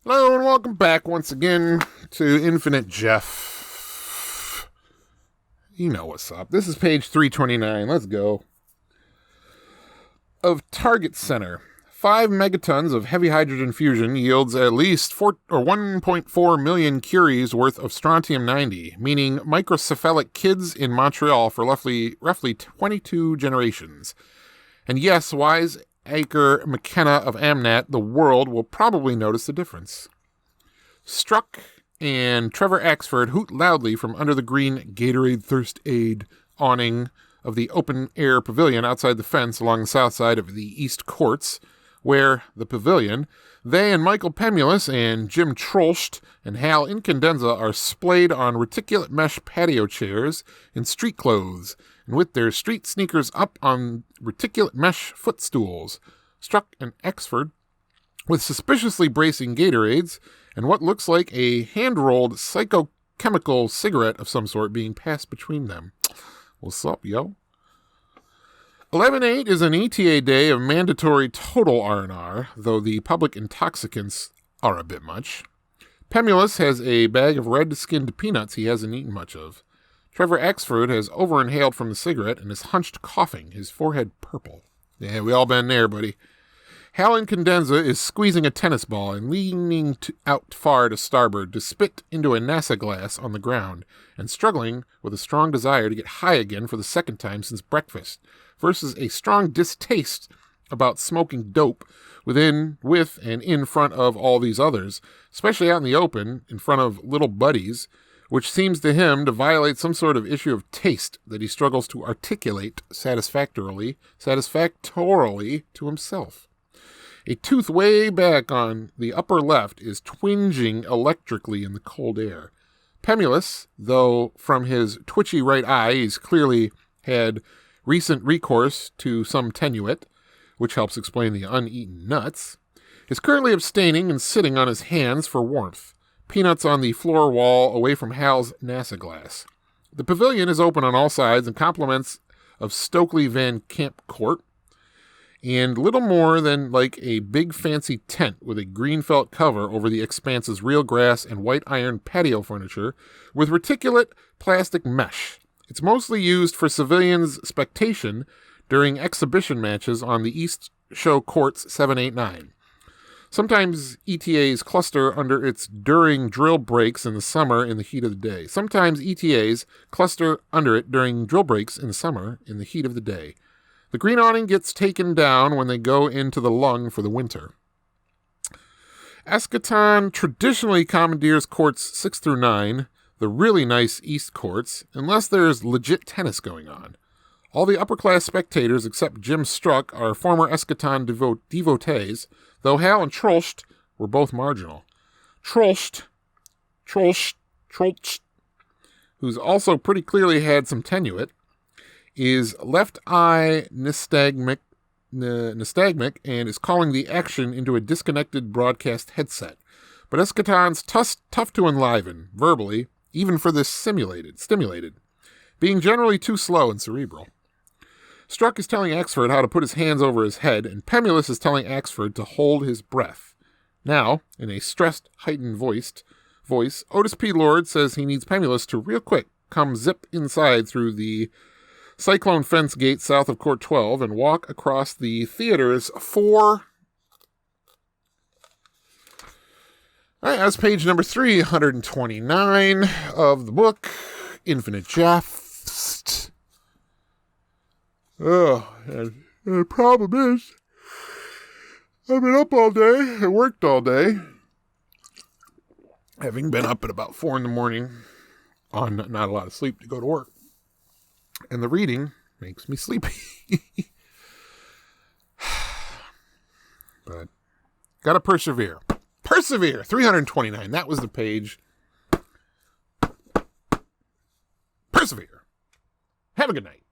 Hello and welcome back once again to Infinite Jeff. You know what's up. This is page 329. Let's go. Of target center. 5 megatons of heavy hydrogen fusion yields at least 1.4 million curies worth of strontium-90, meaning microcephalic kids in Montreal for roughly 22 generations. And yes, Wiseacre McKenna of Amnat, the world, will probably notice the difference. Struck and Trevor Axford hoot loudly from under the green Gatorade Thirst Aid awning of the open-air pavilion outside the fence along the south side of the East Courts, where, the pavilion, they and Michael Pemulus and Jim Troelst and Hal Incandenza are splayed on reticulate mesh patio chairs in street clothes, and with their street sneakers up on reticulate mesh footstools. Struck and Axford, with suspiciously bracing Gatorades, and what looks like a hand-rolled psychochemical cigarette of some sort being passed between them. What's up, yo? 11/8 is an ETA day of mandatory total R&R, though the public intoxicants are a bit much. Pemulus has a bag of red-skinned peanuts he hasn't eaten much of. Trevor Axford has over-inhaled from the cigarette and is hunched coughing, his forehead purple. Yeah, we all been there, buddy. Hal Incandenza is squeezing a tennis ball and leaning out far to starboard to spit into a NASA glass on the ground, and struggling with a strong desire to get high again for the second time since breakfast, versus a strong distaste about smoking dope with and in front of all these others, especially out in the open, in front of little buddies, which seems to him to violate some sort of issue of taste that he struggles to articulate satisfactorily to himself. A tooth way back on the upper left is twinging electrically in the cold air. Pemulus, though from his twitchy right eye he's clearly had recent recourse to some tenuate, which helps explain the uneaten nuts, is currently abstaining and sitting on his hands for warmth. Peanuts on the floor wall away from Hal's NASA glass. The pavilion is open on all sides and compliments of Stokely Van Camp Court, and little more than like a big fancy tent with a green felt cover over the expanse's real grass and white iron patio furniture with reticulate plastic mesh. It's mostly used for civilians' spectation during exhibition matches on the East Show Courts 7, 8, 9. Sometimes ETAs cluster under its during drill breaks in the summer in the heat of the day. Sometimes ETAs cluster under it during drill breaks in the summer in the heat of the day. The green awning gets taken down when they go into the lung for the winter. Eschaton traditionally commandeers courts 6 through 9, the really nice East courts, unless there's legit tennis going on. All the upper-class spectators except Jim Struck are former Eschaton devotees, though Hal and Troelst were both marginal. Troelst, who's also pretty clearly had some tenuate, is left eye nystagmic and is calling the action into a disconnected broadcast headset. But Eschaton's tough to enliven, verbally, even for this stimulated, being generally too slow and cerebral. Struck is telling Axford how to put his hands over his head, and Pemulus is telling Axford to hold his breath. Now, in a stressed, heightened voice, Otis P. Lord says he needs Pemulus to real quick come zip inside through the cyclone fence gate south of Court 12 and walk across the theater's 4. All right, that's page number 329 of the book, Infinite Jest. Oh, and the problem is, I've been up all day, I worked all day, having been up at about 4 in the morning on not a lot of sleep to go to work. And the reading makes me sleepy. But gotta persevere. Persevere! 329. That was the page. Persevere. Have a good night.